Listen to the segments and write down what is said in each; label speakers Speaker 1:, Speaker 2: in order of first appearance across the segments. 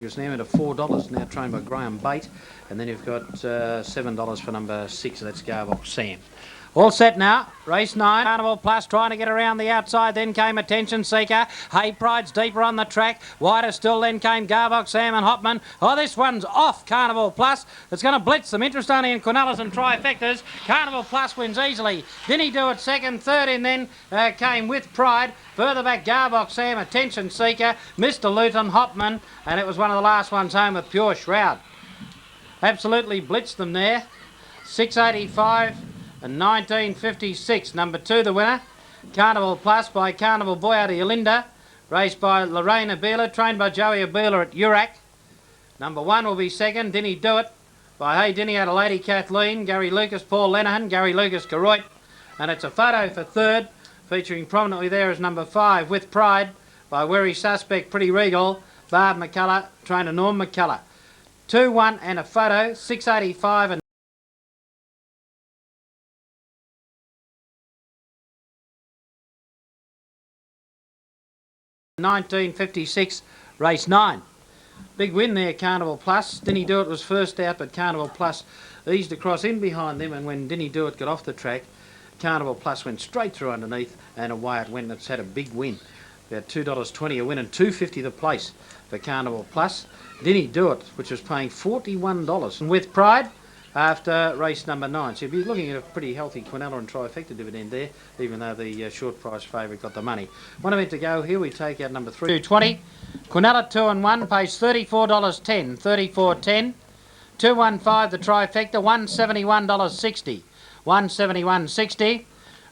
Speaker 1: It's now into $4, now trained by Graham Bate, and then you've got $7 for number 6, so that's Garbox Sam. All set now, race 9, Carnival Plus trying to get around the outside, then came Attention Seeker, Hay Pride's deeper on the track, wider still, then came Garbox Sam and Hopman. Oh, this one's off Carnival Plus, it's going to blitz them, interest only in Quinellas and Trifectas. Carnival Plus wins easily, didn't he do it second, third, and then came With Pride, further back Garbox Sam, Attention Seeker, Mr. Luton, Hopman, and it was one of the last ones home with Pure Shroud. Absolutely blitzed them there, 685. And 1956, number 2 the winner, Carnival Plus by Carnival Boy out of Yolinda, raced by Lorraine Abela, trained by Joey Abela at Urac. Number 1 will be second, Didn't He Do It, by Hey Dinny out of Lady Kathleen, Gary Lucas, Paul Lenehan, Gary Lucas, Garoit. And it's a photo for third, featuring prominently there is number 5, With Pride, by Wary Suspect, Pretty Regal, Barb McCullough, trainer Norm McCullough. 2, 1 and a photo, 685 and 1956, race 9. Big win there, Carnival Plus. Didn't He Do It was first out, but Carnival Plus eased across in behind them, and when Didn't He Do It got off the track, Carnival Plus went straight through underneath, and away it went. It's had a big win. About $2.20 a win and $2.50 the place for Carnival Plus. Didn't He Do It, which was paying $41. And With Pride, after race number 9. So you'll be looking at a pretty healthy Quinella and Trifecta dividend there, even though the short price favourite got the money. One event to go here, we take out number 3. 220. Quinella 2 and 1 pays $34.10, $34.10. 215 the Trifecta, $171.60, $171.60.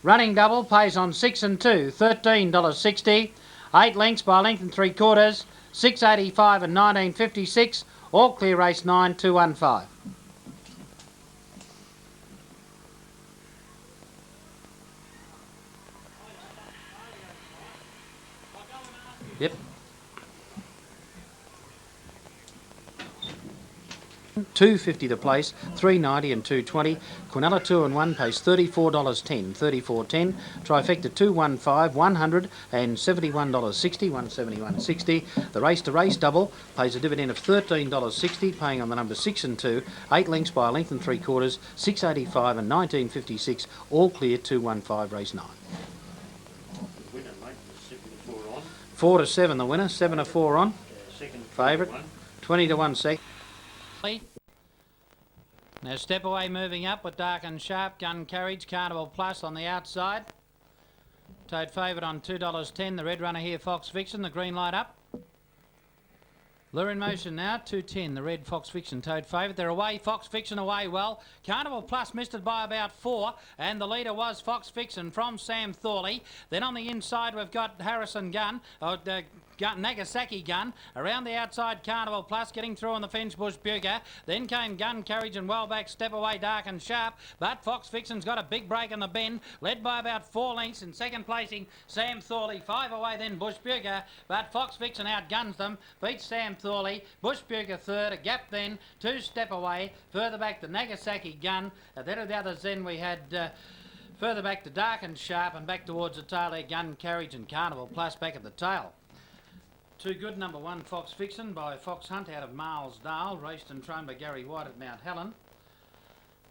Speaker 1: Running double pays on 6 and 2, $13.60. 8 lengths by a length and 3/4, $6.85 and $19.56. All clear race 9, 215. Yep. $2.50 the place, $3.90 and $2.20. Quinella 2 and 1 pays $34.10, $34.10. Trifecta 215, $171.60, $171.60. The race to race double pays a dividend of $13.60, paying on the number 6 and 2. 8 lengths by a length and 3/4, $6.85 and $19.56. All clear, 215 race 9. 4 to 7 the winner, 7 to 4 on. Favourite, 20 to 1 second. Now Step Away moving up with Dark and Sharp, Gun Carriage, Carnival Plus on the outside. Toad favourite on $2.10, the red runner here, Fox Vixen, the green light up. Lure in motion now, 2.10, the red Fox Vixen, Toad favourite. They're away, Fox Vixen away well. Carnival Plus missed it by about 4, and the leader was Fox Vixen from Sam Thorley. Then on the inside we've got Harrison Gun, Nagasaki Gun. Around the outside, Carnival Plus getting through on the fence, Bush Buger. Then came Gun Carriage and well back, Step Away, Dark and Sharp. But Fox Vixen's got a big break in the bend, led by about 4 lengths. In second placing, Sam Thorley. 5 away then, Bush Buger. But Fox Vixen outguns them, beats Sam Thorley. Bush Buger third, a gap then, 2 Step Away. Further back to Nagasaki Gun. Then of the others then we had... further back to Dark and Sharp, and back towards the tail there, Gun Carriage and Carnival Plus back at the tail. Too Good, number 1, Fox Vixen by Fox Hunt out of Marlsdale, raced and trained by Gary White at Mount Helen.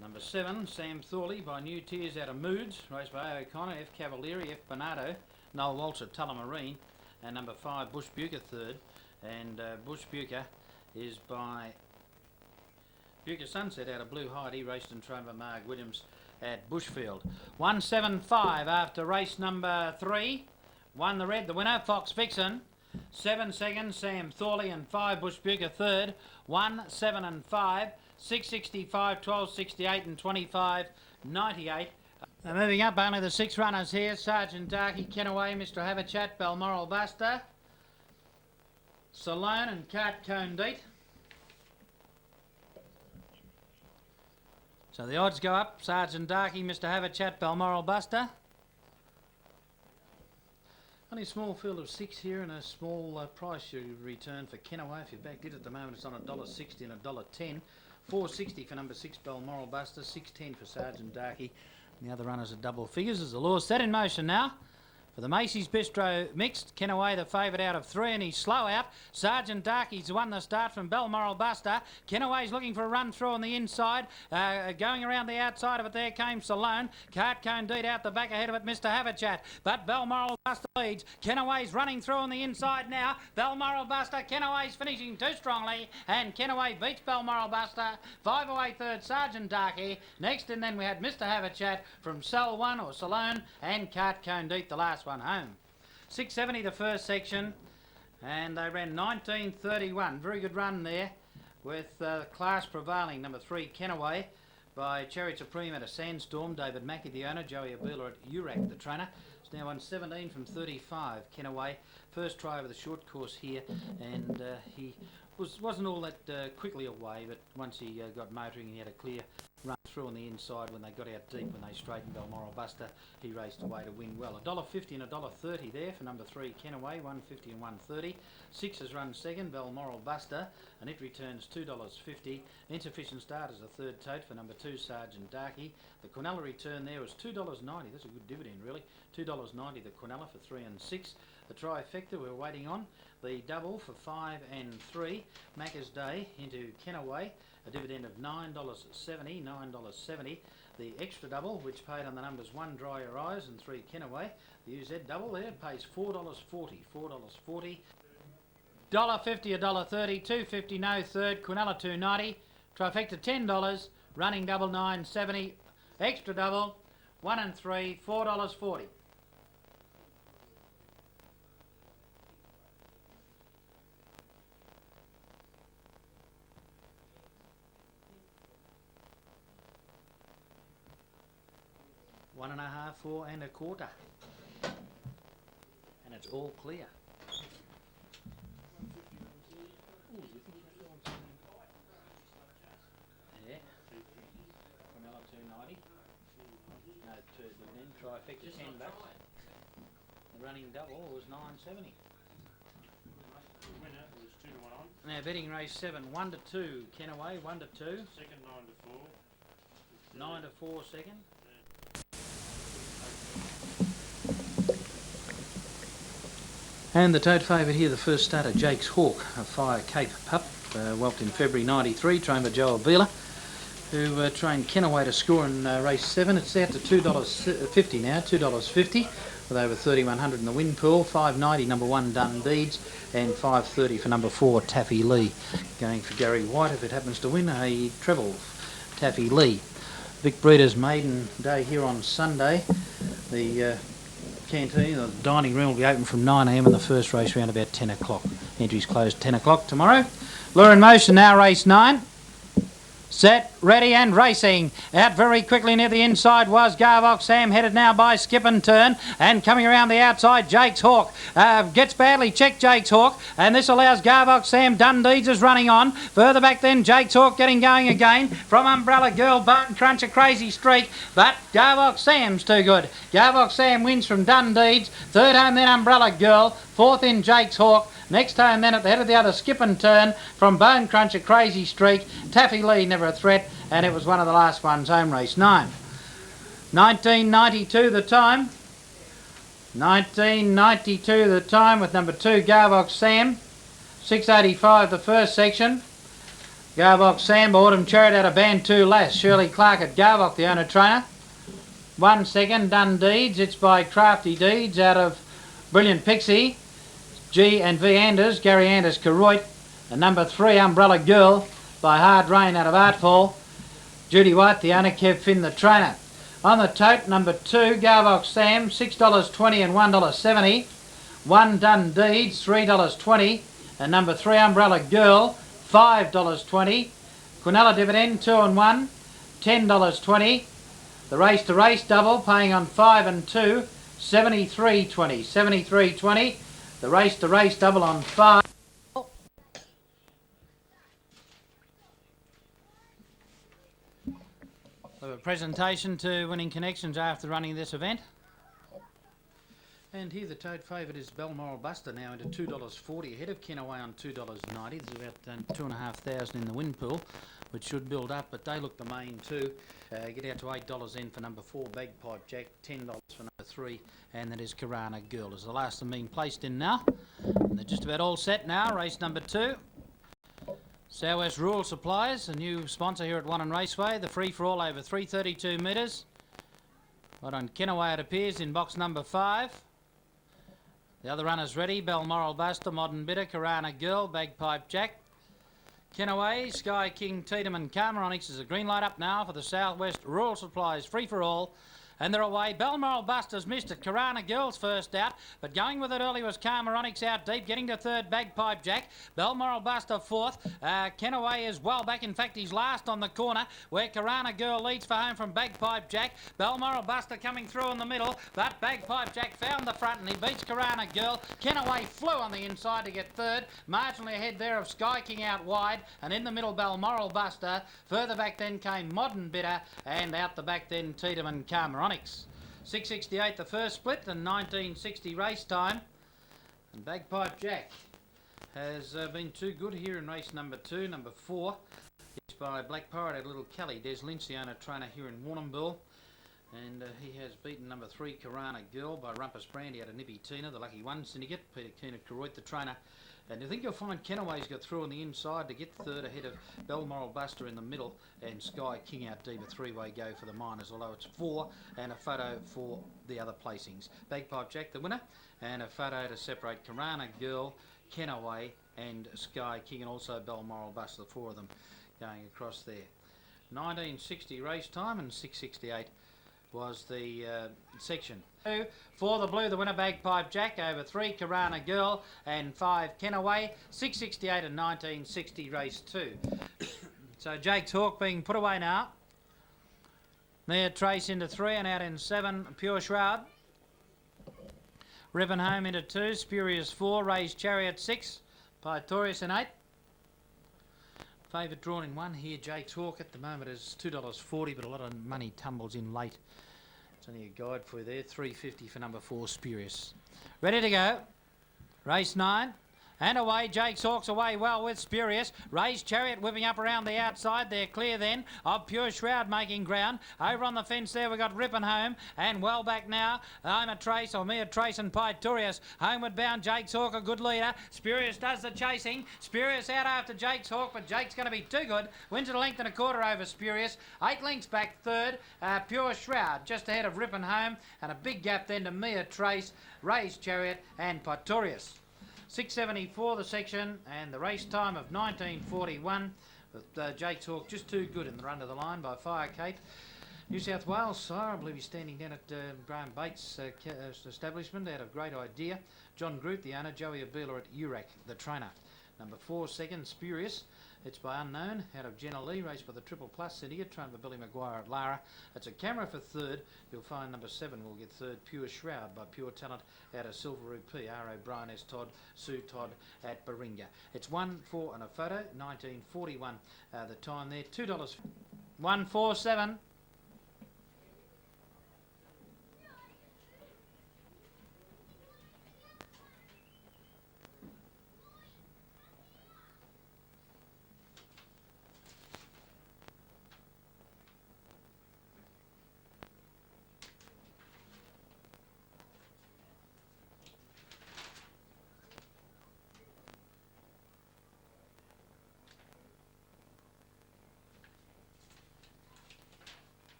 Speaker 1: Number 7, Sam Thorley by New Tears out of Moods, raced by A. O'Connor, F. Cavalieri, F. Bernardo, Noel Walsh at Tullamarine, and number 5, Bush Bucher third, and Bush Bucher is by Bucher Sunset out of Blue Heidi, raced and trained by Marg Williams at Bushfield. 175 after race number 3, won the red, the winner, Fox Vixen. 7 seconds, Sam Thorley, and 5 Bush Bucher third. 1, 7 and 5, 665, 1268 and 25.98. Moving up, only the 6 runners here. Sergeant Darky, Kenaway, Mr. Have a Chat, Balmoral Buster, Salone and Cart Cone Deet. So the odds go up. Sergeant Darky, Mr. Have a Chat, Balmoral Buster. Only a small field of 6 here, and a small price you return for Kenaway. If you backed it at the moment, it's on $1.60 and $1.10. $4.60 for number 6 Balmoral Buster, $6.10 for Sergeant Darky. And the other runners are double figures as the law set in motion now. For the Macy's Bistro Mixed, Kenaway the favourite out of 3 and he's slow out. Sergeant Darkey's won the start from Balmoral Buster. Kenaway's looking for a run through on the inside. Going around the outside of it, there came Salone. Cartcone Deed out the back ahead of it, Mr. Haverchat. But Balmoral Buster leads. Kenaway's running through on the inside now. Balmoral Buster, Kenaway's finishing too strongly. And Kenaway beats Balmoral Buster. 5 away third, Sergeant Darkey. Next, and then we had Mr. Haverchat from Sal 1 or Salone and Cartcone Deed the last one home. 670 the first section, and they ran 19:31. Very good run there with class prevailing. Number 3 Kenaway by Cherry Supreme at a Sandstorm. David Mackey the owner, Joey Abela at Urac the trainer. It's now on 17 from 35. Kenaway first try over the short course here, and he wasn't all that quickly away, but once he got motoring, he had a clear run through on the inside when they got out deep, when they straightened Balmoral Buster. He raced away to win well. $1.50 and $1.30 there for number 3 Kenaway, $1.50 and $1.30. 6 has run second, Balmoral Buster, and it returns $2.50. Insufficient start as a third tote for number 2 Sergeant Darkey. The Quinella return there was $2.90. That's a good dividend really. $2.90 the Quinella for 3 and 6. The trifecta we're waiting on. The double for 5 and 3. Macca's Day into Kenaway. A dividend of $9.70, $9.70. The extra double, which paid on the numbers 1 Dry Your Eyes and 3 Kenaway. The UZ double there pays $4.40, $4.40. $1.50, $1.30, $2.50 no third, Quinella $2.90. Trifecta $10, running double $9.70. Extra double 1 and 3, $4.40. One and a half, 4 and a quarter. And it's all clear. Yeah. Quinella $2.90. No, then trifecta $10. The running double was $9.70.
Speaker 2: The winner was 2 to 1 on.
Speaker 1: Now betting race 7, 1 to 2 Kenaway, 1 to 2.
Speaker 2: Second 9 to 4.
Speaker 1: 9 to 4 second. And the tote favourite here, the first starter, Jake's Hawk, a Fire Cape pup, whelped in February '93, trained by Joe Abela, who trained Kenaway to score in race 7. It's out to $2.50 now, $2.50, with over 3,100 in the win pool. $5.90 number 1 Dundeeds, and $5.30 for number 4 Taffy Lee. Going for Gary White if it happens to win a treble. Taffy Lee. Vic Breeder's maiden day here on Sunday. The canteen, the dining room will be open from 9 AM and the first race around about 10 o'clock. Entries closed 10 o'clock tomorrow. Lure in motion now, race 9. Set, ready and racing. Out very quickly near the inside was Garvox Sam, headed now by Skip and Turn, and coming around the outside Jake's Hawk. Gets badly checked, Jake's Hawk, and this allows Garvox Sam. Dundeeds is running on. Further back then Jake's Hawk getting going again from Umbrella Girl. Barton Crunch a crazy streak, but Garvox Sam's too good. Garvox Sam wins from Dundeeds. Third home then Umbrella Girl. Fourth in Jake's Hawk. Next home then at the head of the other Skip and Turn from Bone Crunch a crazy streak. Taffy Lee never a threat, and it was one of the last ones, home race 9. 1992 the time. 1992 the time with number 2 Garvox Sam. 685 the first section. Garvox Sam, Autumn Chariot out of band 2 Lass. Shirley Clark at Garvox, the owner trainer. 1 second Dundeeds. It's by Crafty Deeds out of Brilliant Pixie. G and V Anders, Gary Anders Karoit, and number 3 Umbrella Girl by Hard Rain out of Artfall. Judy White, the owner, Kev Finn, the trainer. On the tote, number 2 Garvox Sam, $6.20 and $1.70. 1 Dundeeds, $3.20, and number 3 Umbrella Girl, $5.20. Quinella dividend, 2 and 1, $10.20. The race to race double, paying on 5 and 2, $73.20, $73.20. The race to race double on 5. A presentation to winning connections after running this event. And here the tote favourite is Balmoral Buster, now into $2.40 ahead of Kenaway on $2.90. There's about 2,500 in the win pool, which should build up, but they look the main two. Get out to $8 in for number 4 Bagpipe Jack, $10 for number 3, and that is Karana Girl. Is the last of them being placed in now. And they're just about all set now. Race number 2. Southwest Rural Supplies, a new sponsor here at Wannon Raceway. The free-for-all over 332 metres. Right on Kenaway it appears in box number 5. The other runners ready. Balmoral Buster, Modern Bitter, Karana Girl, Bagpipe Jack. Kenaway, Sky King, Tiedemann, Carmaronics is a green light up now for the Southwest Rural Supplies free-for-all. And they're away. Balmoral Buster's missed it. Karana Girl's first out, but going with it early was Carmaronics out deep, getting to third, Bagpipe Jack. Balmoral Buster fourth. Kenaway is well back. In fact, he's last on the corner, where Karana Girl leads for home from Bagpipe Jack. Balmoral Buster coming through in the middle, but Bagpipe Jack found the front and he beats Karana Girl. Kenaway flew on the inside to get third. Marginally ahead there of Sky King out wide, and in the middle, Balmoral Buster. Further back then came Modern Bitter, and out the back then, Tiedemann, Carmaronics. 6:68 the first split and 19:60 race time. And Bagpipe Jack has been too good here in race number 2. Number 4 is by Black Pirate at Little Kelly. Des Lynch, the owner trainer here in Warrnambool. And he has beaten number 3 Karana Girl by Rumpus Brandy out of Nippy Tina, the Lucky One Syndicate. Peter Keane of Karoit, the trainer. And I think you'll find Kenaway's got through on the inside to get third ahead of Balmoral Buster in the middle, and Sky King out deep, a 3-way go for the minors, although it's 4 and a photo for the other placings. Bagpipe Jack the winner, and a photo to separate Karana Girl, Kenaway and Sky King, and also Balmoral Buster, the 4 of them going across there. 1960 race time and 6:68 was the section. 2 for the blue, the winner Bagpipe Jack, over 3 Karana Girl and 5 Kenaway. 6:68 and 1960 race 2. So Jake's Hawk being put away now. There Trace into 3 and out in 7 Pure Shroud. Ribbon Home into 2, Spurious 4, Raised Chariot 6, Pytorius in 8. Favourite drawn in 1 here, Jake's Hawk at the moment is $2.40, but a lot of money tumbles in late. It's only a guide for you there, $3.50 for number 4, Spurious. Ready to go. Race 9. And away, Jake's Hawk's away well with Spurious. Raised Chariot whipping up around the outside. They're clear then of Pure Shroud making ground. Over on the fence there we've got Rippin' Home, and well back now, I'm a Trace, or me a Trace and Pytorius. Homeward bound, Jake's Hawk a good leader. Spurious does the chasing. Spurious out after Jake's Hawk, but Jake's going to be too good. Wins it a length and a quarter over Spurious. 8 lengths back third. Pure Shroud just ahead of Rippin' Home, and a big gap then to Mia Trace, Raised Chariot and Pytorius. 6:74 the section, and the race time of 19:41 with Jake's Hawk just too good in the run to the line by Fire Cape. New South Wales sire, I believe he's standing down at Graham Bates' establishment out of Great Idea. John Groot, the owner, Joey Abela at Urac, the trainer. Number 4 second, Spurious. It's by Unknown out of Jenna Lee, raced by the Triple Plus Syndicate, trained by Billy Maguire at Lara. It's a camera for third. You'll find number 7 will get third, Pure Shroud by Pure Talent out of Silver Rupee, R. O'Brien, S. Todd, Sue Todd at Baringa. It's 1, 4 and a photo, 1941 the time there, $2. 147.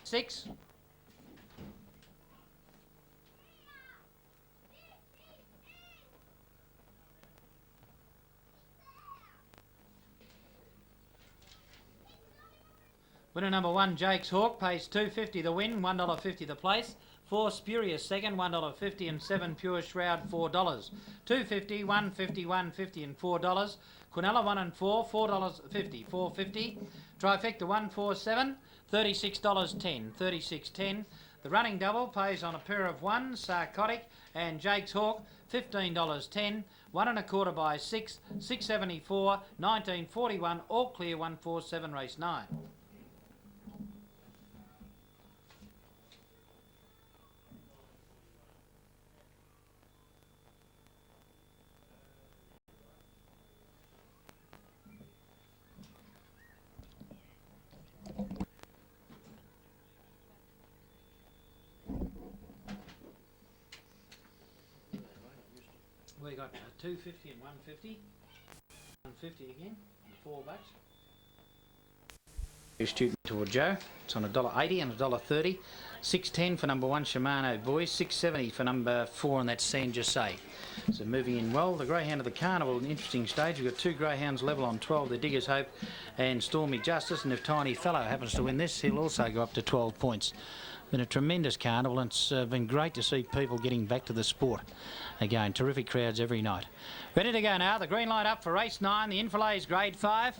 Speaker 1: Six. Winner number 1, Jake's Hawk, pays $2.50 the win, $1.50 the place. 4 Spurious second, $1.50, and 7 Pure Shroud, $4. $2.50, $1.50, $1.50 and $4. Quinella 1 and 4, $4.50, $4.50. Trifecta 147, $36.10, $36.10. The running double pays on a pair of 1, Sarcotic and Jake's Hawk, $15.10. 1 and a quarter by 6, $6.74, 1941, all clear, 147 race 9. We got 250 and 150. 150 again, and $4. Student toward Joe. It's on $1.80 and $1.30. $6.10 for number 1 Shimano Boy. $6.70 for number 4, and that's San Jose. So moving in well. The Greyhound of the Carnival, an interesting stage. We've got 2 Greyhounds level on 12. The Diggers Hope and Stormy Justice. And if Tiny Fellow happens to win this, he'll also go up to 12 points. Been a tremendous carnival, and it's been great to see people getting back to the sport. Again, terrific crowds every night. Ready to go now. The green light up for race 9. The Infilade is grade 5.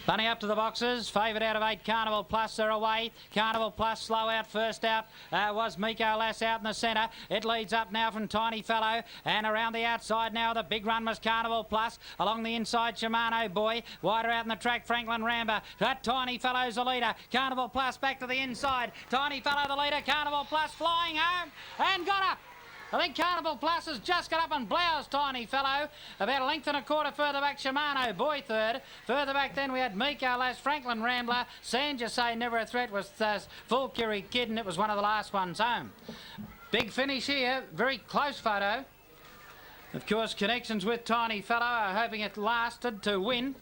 Speaker 1: Bunny up to the boxes, favoured out of 8, Carnival Plus, they're away. Carnival Plus, slow out, first out was Miko Lass out in the centre. It leads up now from Tiny Fellow, and around the outside now, the big run was Carnival Plus. Along the inside, Shimano Boy. Wider out in the track, Franklin Ramba. That Tiny Fellow's the leader. Carnival Plus back to the inside. Tiny Fellow the leader, Carnival Plus flying home, and got up. I think Carnival Plus has just got up and bloused Tiny Fellow. About a length and a quarter further back, Shimano Boy third. Further back then we had Miko Lass, Franklin Rambler, San Jose Never a Threat was Full Curie Kid, and it was one of the last ones home. Big finish here, very close photo. Of course, connections with Tiny Fellow are hoping it lasted to win.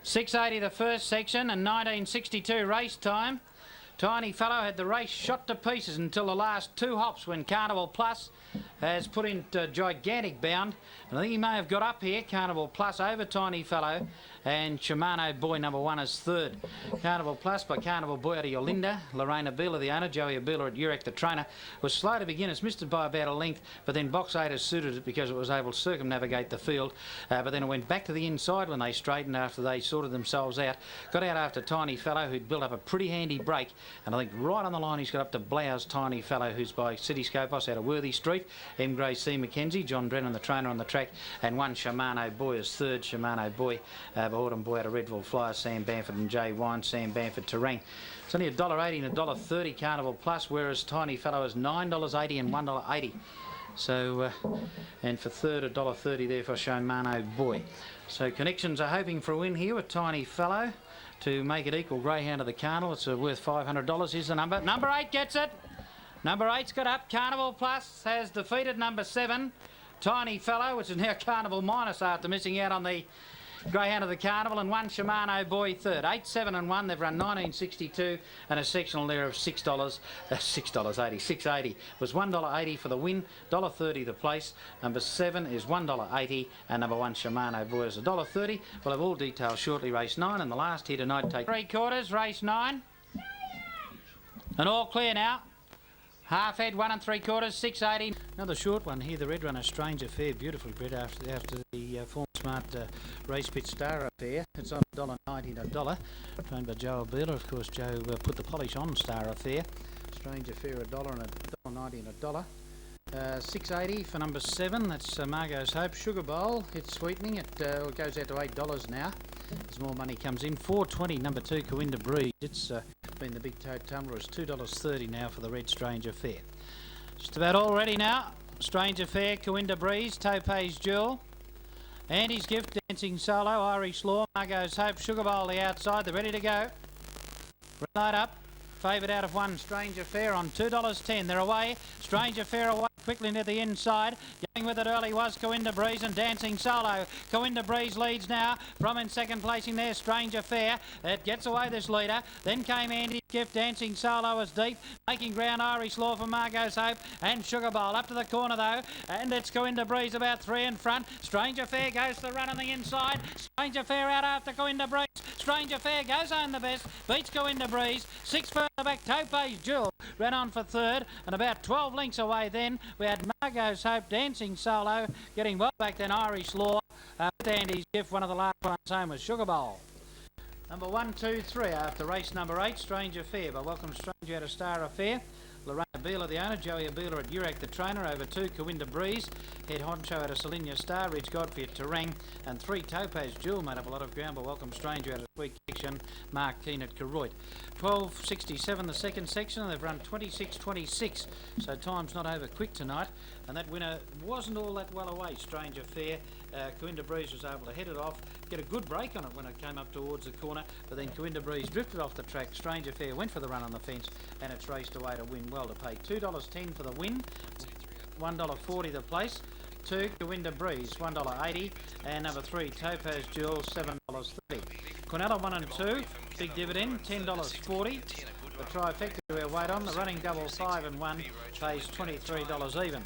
Speaker 1: 680 the first section and 1962 race time. Tiny Fellow had the race shot to pieces until the last 2 hops when Carnival Plus has put into gigantic bound. And I think he may have got up here, Carnival Plus over Tiny Fellow, and Shimano Boy number 1 is third. Carnival Plus by Carnival Boy out of Yolinda. Lorraine Abela, the owner, Joey Abela at Urek, the trainer, was slow to begin. It's missed it by about a length, but then box 8 has suited it because it was able to circumnavigate the field. But then it went back to the inside when they straightened after they sorted themselves out. Got out after Tiny Fellow, who'd built up a pretty handy break. And I think right on the line he's got up to blouse Tiny Fellow, who's by City Scopos out of Worthy Street. M. Gray C. Mackenzie, John Drennan, the trainer on the track, and 1 Shimano Boy is third. Shimano Boy, Autumn Boy out of Redville Flyer, Sam Bamford and Jay Wine, Sam Bamford Terang. It's only $1.80 and $1.30 Carnival Plus, whereas Tiny Fellow is $9.80 and $1.80. So, and for third, $1.30 there for Shimano Boy. So connections are hoping for a win here with Tiny Fellow to make it equal Greyhound of the Carnival. It's worth $500. Here's the number. Number 8 gets it. Number 8's got up. Carnival Plus has defeated number 7, Tiny Fellow, which is now Carnival Minus after missing out on the Greyhound of the Carnival, and 1 Shimano Boy third. 8, 7 and 1. They've run 1962 and a sectional there of $6. $6.80. $6.80 was $1.80 for the win. $1.30 the place. Number 7 is $1.80, and number 1 Shimano Boy is $1.30. We'll have all details shortly. Race 9 and the last here tonight. Take 3/4. Race 9, and all clear now. Half head, 1 3/4, 680. Another short one here, the Red Runner Strange Affair, beautifully bred after the Form Smart Race Pit Star Affair. It's on $1.90 and $1. Trained by Joe Abela. Of course, Joe put the polish on Star Affair. Strange Affair, $1 and $1.90 and $1. 680 for number 7. That's Margot's Hope. Sugar Bowl, it's sweetening. It goes out to $8 now as more money comes in. 420 number 2 Coinda Breeze. It's been the big toad tumbler. Is $2.30 now for the Red Strange Affair. Just about all ready now. Strange Affair, Coinda Breeze, Topaz Jewel, Andy's Gift, Dancing Solo, Irish Law, Margot's Hope, Sugar Bowl the outside. They're ready to go. Right up. Favoured out of 1 Strange Affair on $2.10. They're away. Strange Affair away quickly into the inside. Going with it early was Coinda Breeze and Dancing Solo. Coinda Breeze leads now from in second placing there. Strange Affair. It gets away this leader. Then came Andy's Gift. Dancing Solo is deep. Making ground Irish Law for Margot's Hope and Sugar Bowl. Up to the corner though. And it's Coinda Breeze about 3 in front. Strange Affair goes to the run on the inside. Strange Affair out after Coinda Breeze. Strange Affair goes on the best. Beats Coinda Breeze. 6 further back. Topaz Jewel ran on for third. And about 12 lengths away then we had Margot's Hope, Dancing Solo, getting well back then Irish Law with Andy's Gift. One of the last ones home was Sugar Bowl. Number 1, 2, 3 after race number 8, Strange Affair by Welcome Stranger out of Star Affair. Lorraine Abela, the owner, Joey Abela at Urek, the trainer, over 2 Coinda Breeze, Head Honcho out of Salinia Star, Ridge Godfrey at Terang, and 3 Topaz Jewel made up a lot of ground by Welcome Stranger out of Sweet Connection, Mark Keane at Keroit. 12.67 the second section, and they've run 26.26, so time's not over quick tonight, and that winner wasn't all that well away, Strange Affair. Coinda Breeze was able to head it off, get a good break on it when it came up towards the corner, but then Coinda Breeze drifted off the track. Strange Affair went for the run on the fence, and it's raced away to win well to pay $2.10 for the win. $1.40 the place. 2, Winter Breeze, $1.80. And number 3, Topaz Jewel, $7.30. Quinella 1 and 2, big dividend, $10.40. The trifecta we're wait on, the running double 5 and 1 pays $23 even.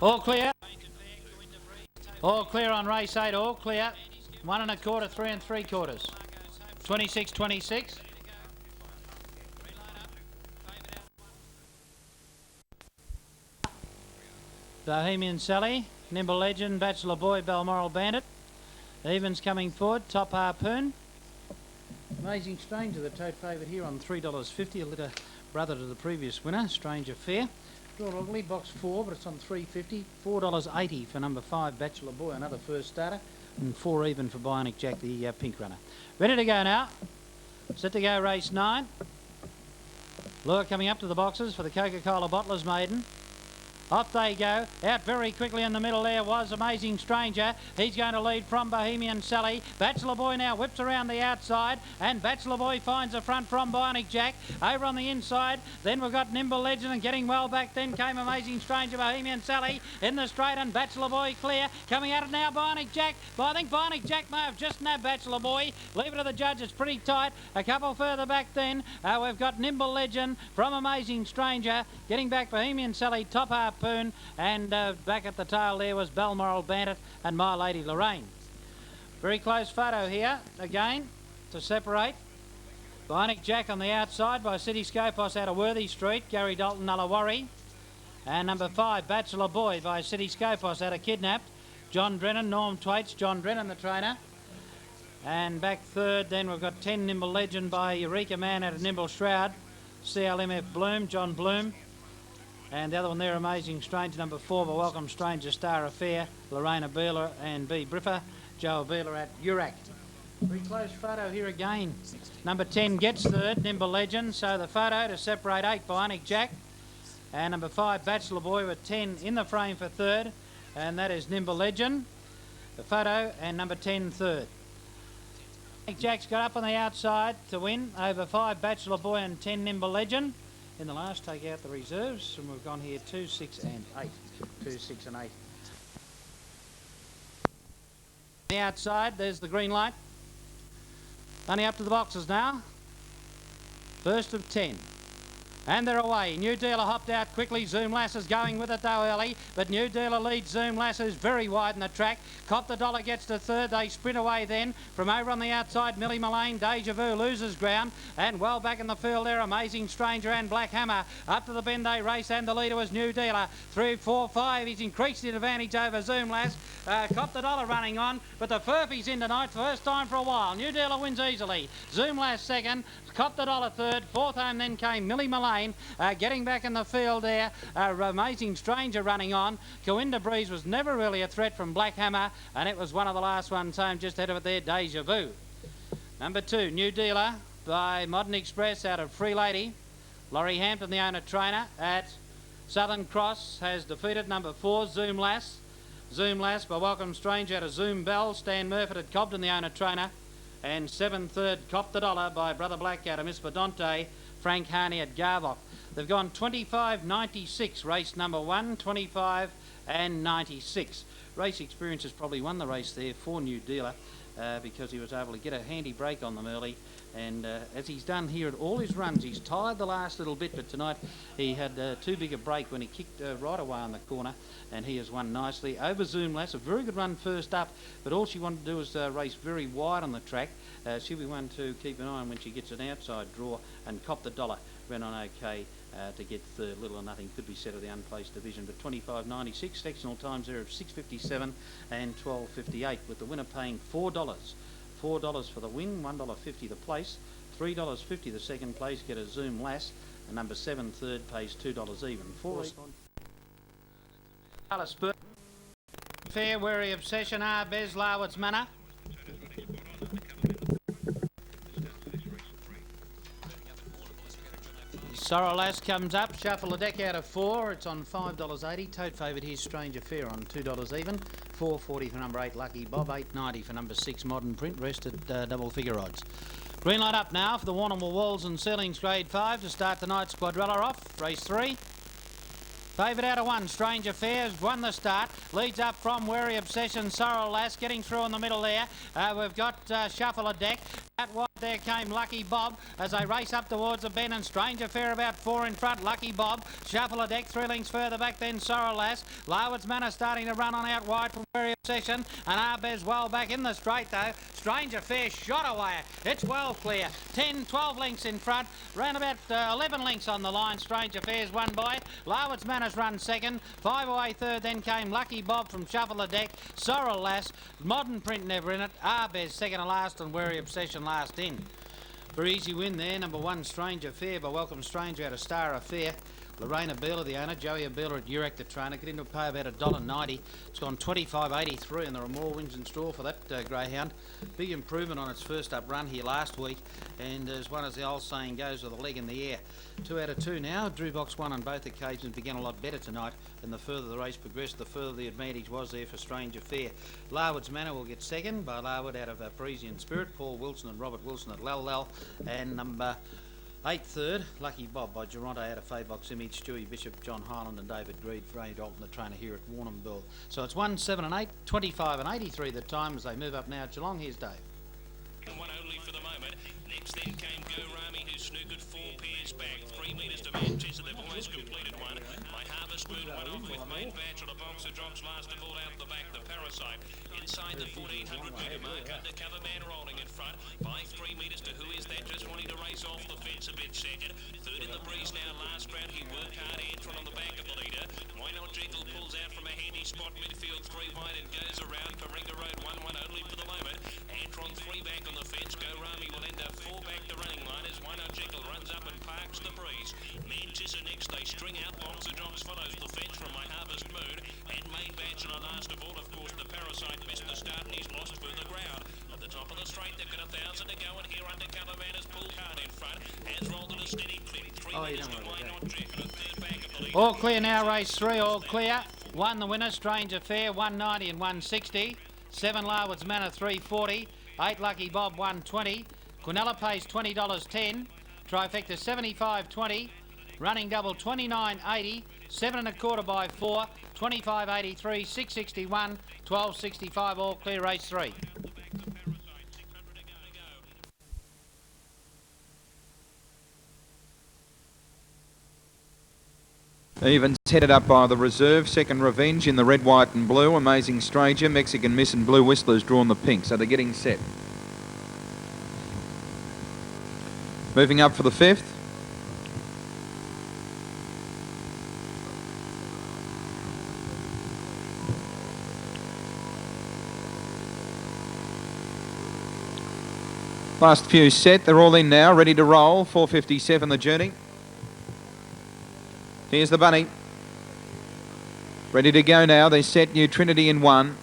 Speaker 1: All clear. All clear on race 8, all clear. 1 1/4, 3 3/4. 26-26. Bohemian Sally, Nimble Legend, Bachelor Boy, Balmoral Bandit. Evans coming forward, Top Harpoon. Amazing Stranger, the tote favourite here on $3.50, a litter brother to the previous winner, Stranger Fair. Draw ugly, box 4, but it's on $3.50. $4.80 for number 5, Bachelor Boy, another first starter, and 4 even for Bionic Jack, the pink runner. Ready to go now. Set to go race 9. Lure coming up to the boxes for the Coca-Cola Bottlers Maiden. Off they go. Out very quickly in the middle there was Amazing Stranger. He's going to lead from Bohemian Sally. Bachelor Boy now whips around the outside, and Bachelor Boy finds the front from Bionic Jack. Over on the inside, then we've got Nimble Legend, and getting well back then came Amazing Stranger, Bohemian Sally in the straight, and Bachelor Boy clear. Coming at it now, Bionic Jack. But I think Bionic Jack may have just nabbed Bachelor Boy. Leave it to the judge, it's pretty tight. A couple further back then, we've got Nimble Legend from Amazing Stranger. Getting back Bohemian Sally, Top Harpoon, and back at the tail there was Balmoral Bandit and My Lady Lorraine. Very close photo here again to separate. Bionic Jack on the outside by City Scopos out of Worthy Street, Gary Dalton Nullawarre. And number 5, Bachelor Boy by City Scopos out of Kidnapped, John Drennan, Norm Twaits, John Drennan the trainer. And back third then we've got 10 Nimble Legend by Eureka Man out of Nimble Shroud, CLMF Bloom, John Bloom. And the other one there, Amazing Stranger, number 4, by Welcome Stranger, Star Affair, Lorraine Abela and B. Briffa, Joe Abela at Urac. Very close photo here again. Number 10 gets third, Nimble Legend. So the photo to separate 8, Bionic Jack. And number 5, Bachelor Boy, with 10 in the frame for third. And that is Nimble Legend. The photo, and number 10 third. Bionic Jack's got up on the outside to win over 5, Bachelor Boy, and 10 Nimble Legend. In the last, take out the reserves, and we've gone here 2, 6 and 8. 2, 6 and 8. On the outside, there's the green light. Only up to the boxes now. First of 10. And they're away. New Dealer hopped out quickly. Zoom Lasser's going with it though early, but New Dealer leads Zoom Lasser's very wide in the track. Cop the Dollar gets to third. They sprint away then. From over on the outside, Millie Mullane, Deja Vu loses ground, and well back in the field there, Amazing Stranger and Black Hammer. Up to the bend they race, and the leader was New Dealer. 3, 4, 5. He's increased the advantage over Zoom Lass. Cop the Dollar running on, but the Furphy's in tonight, first time for a while. New Dealer wins easily. Zoom Lass second. Cop the Dollar third. Fourth home then came Millie Mullane. Getting back in the field there, Amazing Stranger running on. Winter Breeze was never really a threat from Black Hammer, and it was one of the last ones home just ahead of it there, Deja Vu. Number 2, New Dealer by Modern Express out of Free Lady. Laurie Hampton, the owner trainer at Southern Cross, has defeated number 4, Zoom Lass. Zoom Lass by Welcome Stranger out of Zoom Bell. Stan Murphy at Cobden, the owner trainer. And 7th, third, Cop the Dollar by Brother Black out of Miss Bedonte, Frank Harney at Garvock. They've gone 25.96, race number 1, 25 and 96. Race Experience has probably won the race there for New Dealer because he was able to get a handy break on them early. And as he's done here at all his runs, he's tired the last little bit, but tonight he had too big a break when he kicked right away on the corner, and he has won nicely over Zoom Lass. A very good run first up, but all she wanted to do was race very wide on the track. She'll be one to keep an eye on when she gets an outside draw, and Cop the Dollar ran on okay to get third. Little or nothing could be said of the unplaced division, but 25.96, sectional times there of 6.57 and 12.58, with the winner paying $4. $4 for the win, $1.50 the place, $3.50 the second place, get a Zoom Lass, and number 7 third pays $2 even. Fair, Wary Obsession, Bez, Larwood's Manor. Sorrel Lass comes up, shuffle a deck out of 4, it's on $5.80. Tote favourite here, Strange Affair on $2 even. $4.40 for number 8, Lucky Bob. $8.90 for number 6, Modern Print. Rest at double figure odds. Green light up now for the Warrnambool Walls and Ceilings Grade 5 to start tonight's quadrilla off. Race 3. Favourite out of 1, Strange Affairs, won the start. Leads up from Wary Obsession, Sorrel Lass, getting through in the middle there. We've got Shuffle a Deck. Out wide there came Lucky Bob as they race up towards the bend, and Strange Affair about 4 in front. Lucky Bob, Shuffle a Deck, 3 lengths further back then Sorrel Lass. Larwood's Manor starting to run on out wide from Wary Obsession, and Arbez well back in the straight though. Strange Affair shot away. It's well clear. 10, 12 lengths in front. Round about 11 lengths on the line. Strange Affairs won by. Larwood's Manor's run second. 5 away third. Then came Lucky Bob from Shuffle a Deck. Sorrel Lass. Modern Print never in it. Arbez second to last, and Wary Obsession last in. Very easy win there. Number 1, Strange Affair by Welcome Stranger out of Star Affair. Lorraine Abela, the owner. Joey Abela at Urek, the trainer. Get him to pay about $1.90. It's gone $25.83, and there are more wins in store for that greyhound. Big improvement on its first up run here last week, and as one as the old saying goes, with a leg in the air. 2 out of 2 now. Drew box 1 on both occasions. Began a lot better tonight, and the further the race progressed, the further the advantage was there for Strange Affair. Larwood's Manor will get second by Larwood out of Parisian Spirit. Paul Wilson and Robert Wilson at Lel, and number 8 third, Lucky Bob by Geronto out of Faybox Image, Stewie Bishop, John Highland and David Greed, Ray Dalton, the trainer here at Warrnambool. So it's 1, 7 and 8, 25 and 83 the time as they move up now. Geelong, here's Dave.
Speaker 2: One only for the moment. Next then came Go Rami, who snookered 4 pairs back. 3 metres to Manchester, they've almost completed one. My Harvest Moon went off with Main Badge on a box of jocks last of all out the back, the Parasite. Inside the 1400 metre mark, Undercover Man rolling in front. By 3 metres to Who Is That, just wanting to race off the fence a bit second. Third in the breeze now, last round, he worked hard, Antron on the back of the leader. Why Not Jekyll pulls out from a handy spot, midfield 3 wide and goes around. Paringa Road 1-1 only for the moment. Antron 3 back on the fence. Go Rami will end up 4 back the running line as Why Not Jekyll runs up and parks the breeze. Manchester next, they string out. Boxer Jocks follows the fence from My Harvest Moon. And Main Badge, and last of all, of course, the Parasite missed the start and he's lost further ground. At the top of the straight, they've got 1,000 to go, and here Undercover Man has pulled hard in front. Has rolled at a steady clip. 3 metres to Why Not Jekyll, and third back of the lead.
Speaker 1: All clear now, race 3, all clear. 1 the winner, Strange Affair, 190 and 160. 7 Larwood's Manor, 340. 8 Lucky Bob, 120. Quinella pays $20.10. Trifecta 75.20. Running double 29.80. 7 1/4 by 4. 25.83. 661. 12.65. All clear, race 3.
Speaker 3: Evans headed up by the reserve. Second Revenge in the red, white and blue. Amazing Stranger, Mexican Miss and Blue Whistler's drawn the pink. So they're getting set. Moving up for the 5th. Last few set. They're all in now, ready to roll. 4:57 the journey. Here's the bunny. Ready to go now. They set New Trinity in 1.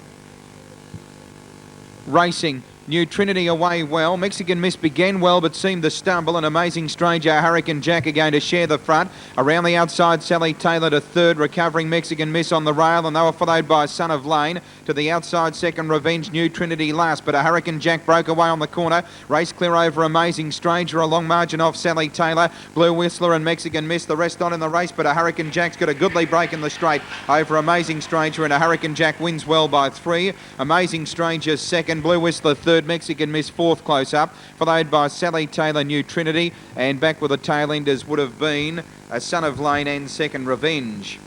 Speaker 3: Racing. New Trinity away well. Mexican Miss began well but seemed to stumble. An Amazing Stranger, Hurricane Jack are going to share the front. Around the outside, Sally Taylor to third. Recovering Mexican Miss on the rail, and they were followed by Son of Lane. To the outside, Second Revenge, New Trinity last. But a Hurricane Jack broke away on the corner. Race clear over Amazing Stranger. A long margin off Sally Taylor. Blue Whistler and Mexican Miss. The rest on in the race, but a Hurricane Jack's got a goodly break in the straight over Amazing Stranger, and a Hurricane Jack wins well by 3. Amazing Stranger second. Blue Whistler third. Mexican Miss 4th close up, followed by Sally Taylor, New Trinity, and back with the tail enders would have been a Son of Lane and Second Revenge.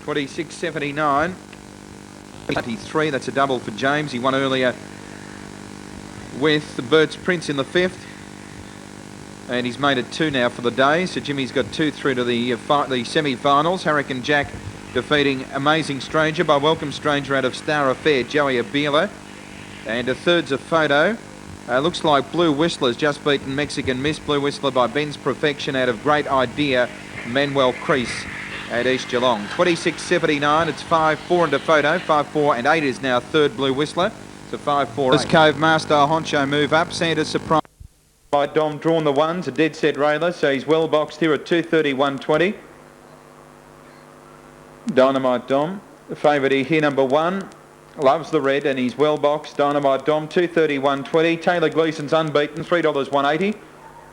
Speaker 3: 26.79. 83, that's a double for James. He won earlier with the Burt's Prince in the 5th. And he's made it 2 now for the day. So Jimmy's got 2 through to the semi-finals. Hurricane Jack defeating Amazing Stranger by Welcome Stranger out of Star Affair, Joey Abela. And a third's a photo. Looks like Blue Whistler's just beaten Mexican Miss. Blue Whistler by Ben's Perfection out of Great Idea, Manuel Crease. at East Geelong. 26.79, it's 5-4 into photo. 5-4 and 8 is now third Blue Whistler. So 5-4. This Cove Master Honcho move up. Santa Surprise by Dom drawn the ones, a dead set railer, so he's well boxed here at 2:31.20. Dynamite Dom, the favourite here, number 1. Loves the red and he's well boxed. Dynamite Dom, 2:31.20. Taylor Gleeson's unbeaten, $3.180.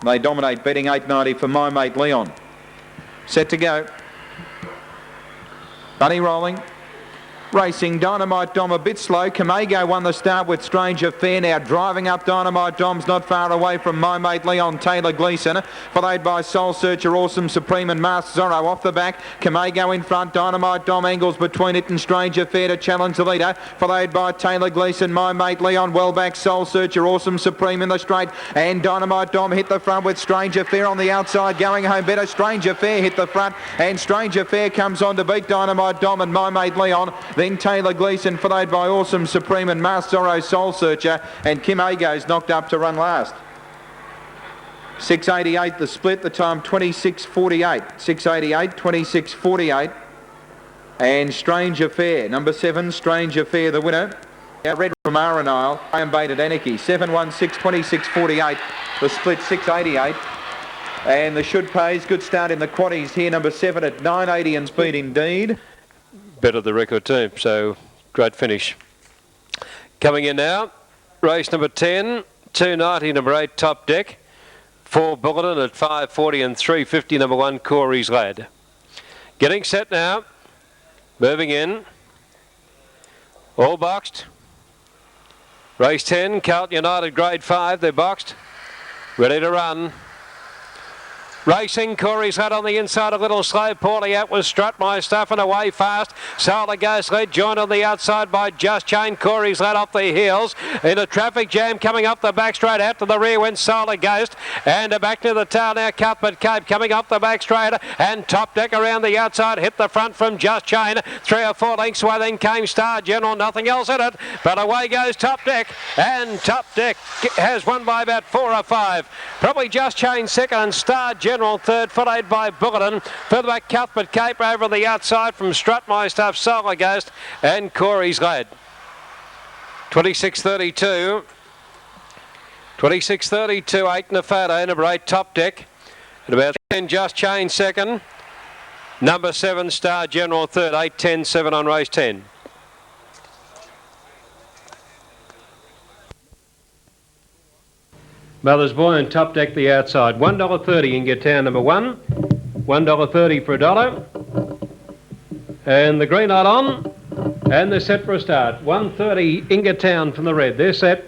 Speaker 3: They dominate betting, $8.90 for my mate Leon. Set to go. Bunny rolling. Racing, Dynamite Dom a bit slow. Kamego won the start with Strange Affair. Now driving up, Dynamite Dom's not far away from my mate Leon. Taylor Gleeson, followed by Soul Searcher, Awesome Supreme and Masked Zorro off the back. Kamego in front, Dynamite Dom angles between it and Strange Affair to challenge the leader, followed by Taylor Gleeson, my mate Leon, well back, Soul Searcher, Awesome Supreme in the straight, and Dynamite Dom hit the front with Strange Affair on the outside, going home better. Strange Affair hit the front, and Strange Affair comes on to beat Dynamite Dom and my mate Leon. Then Taylor Gleeson, followed by Awesome Supreme and Masked Zorro, Soul Searcher, and Kim Ago's knocked up to run last. 6.88 the split, the time 26.48. 6.88, 26.48. And Strange Affair, number 7, Strange Affair, the winner. Red from Arenile, I am baited Anarchy, 7.16, 26.48. The split 6.88. And the should pays, good start in the quaddies here, number 7 at 9.80 and speed indeed.
Speaker 4: Better the record team, so great finish. Coming in now, race number 10, 2.90, number 8, Top Deck. 4 Bulletin at 5.40 and 3.50, number 1, Corey's Lad. Getting set now, moving in, all boxed. Race 10, Carlton United Grade 5, they're boxed, ready to run. Racing, Corey's Lad on the inside, a little slow, poorly out was Strut My Stuff and away fast. Solar Ghost led, joined on the outside by Just Chain. Corey's Lad off the heels in a traffic jam coming up the back straight. Out to the rear went Solar Ghost and back to the tail now. Cuthbert Cape coming up the back straight, and Top Deck around the outside hit the front from Just Chain. 3 or 4 lengths away, then came Star General, nothing else in it, but away goes Top Deck, and Top Deck has won by about 4 or 5. Probably Just Chain second and Star General third, followed by Bulletin. Further back, Cuthbert Cape over the outside from Strut My Stuff, Solar Ghost, and Corey's Lad. 26.32. 26.32, 8 in the photo, number 8, Top Deck. At about 10, Just Chain second. Number 7, Star General third, 8, 10, 7 on race 10. Mother's Boy and Top Deck the outside. $1.30 in Town number 1. $1.30 for $1. And the green light on. And they're set for a start. 1.30 Ingertown from the red. They're set.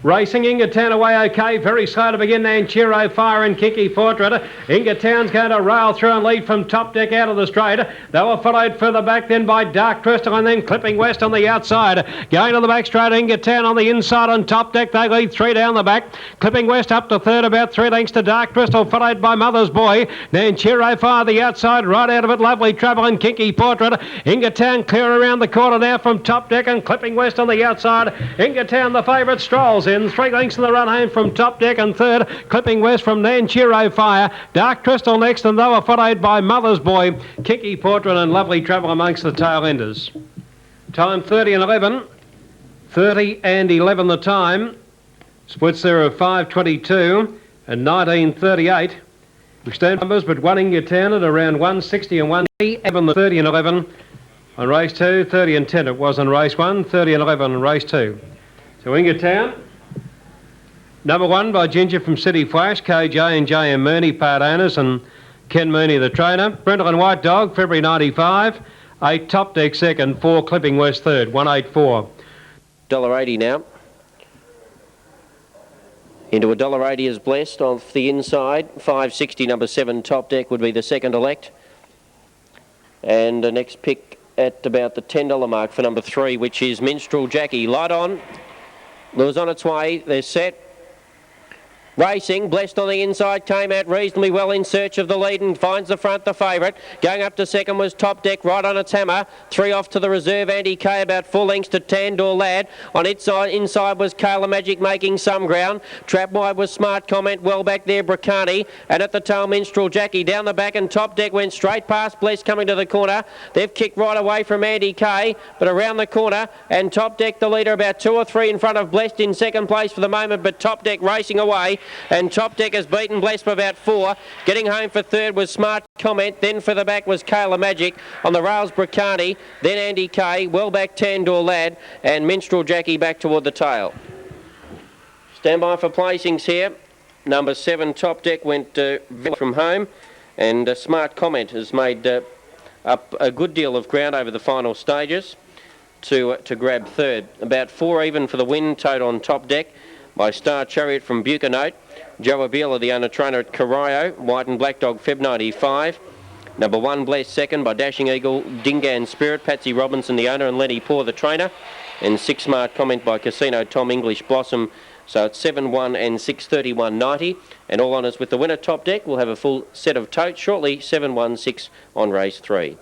Speaker 4: Racing, Ingertown away okay, very slow to begin. Nanchiro Fire and Kiki Portrait. Ingertown's going to rail through and lead from Top Deck out of the straight. They were followed further back then by Dark Crystal and then Clipping West on the outside. Going to the back straight, Ingertown on the inside on Top Deck. They lead 3 down the back. Clipping West up to third, about 3 lengths to Dark Crystal, followed by Mother's Boy. Nanchiro Fire the outside, right out of it, Lovely Trouble and Kiki Portrait. Ingertown clear around the corner now from Top Deck and Clipping West on the outside. Ingertown the favourite strolls in. 3 lengths in the run home from Top Deck and third, Clipping West from Nanchiro Fire. Dark Crystal next, and they were followed by Mother's Boy, Kiki Portrait and Lovely Trouble amongst the tail enders. Time 30 and 11. 30 and 11 the time. Splits there of 5.22 and 19.38. We stand numbers, but one Ingertown at around 160 and 130. Evan the 30 and 11 on race 2. 30 and 10 it was on race 1. 30 and 11 on race 2. So Ingertown. Number 1 by Ginger from City Flash, KJ and J.M. Mooney, part owners, and Ken Mooney, the trainer. Brindle and White Dog, February 95. 8 Top Deck second, 4 Clipping West third, 184.
Speaker 5: $1.80 now. Into $1.80 is Blessed off the inside. 5.60, number 7 Top Deck would be the second elect. And the next pick at about the $10 mark for number 3, which is Minstrel Jackie. Light on. Lure's on its way. They're set. racing. Blessed on the inside, came out reasonably well in search of the lead and finds the front, the favourite. Going up to second was Top Deck, right on its hammer. 3 off to the reserve, Andy Kay, about 4 lengths to Tandor Lad. On its side, inside was Kayla Magic making some ground. Trap wide was Smart Comment, well back there, Bracani. And at the tail, Minstrel Jackie. Down the back, and Top Deck went straight past Blessed coming to the corner. They've kicked right away from Andy Kay, but around the corner, and Top Deck the leader, about 2 or 3 in front of Blessed in second place for the moment, but Top Deck racing away, and Top Deck has beaten Blessed by about 4. Getting home for third was Smart Comment, then for the back was Kayla Magic. On the rails, Bracani, then Andy Kay, well back Tandor Lad, and Minstrel Jackie back toward the tail. Stand by for placings here. Number 7, Top Deck, went from home, and Smart Comment has made up a good deal of ground over the final stages to grab third. About 4 even for the win, towed on Top Deck by Star Chariot from Bucanote. Joe Abela, the owner trainer at Corio. White and Black Dog, Feb 95. Number 1, Blessed second by Dashing Eagle, Dingan Spirit, Patsy Robinson, the owner, and Lenny Poor, the trainer. And 6 Smart Comment by Casino Tom English Blossom. So it's 7-1 and 6:31.90. And all honours with the winner, Top Deck. We'll have a full set of totes shortly, 7-1-6 on race 3.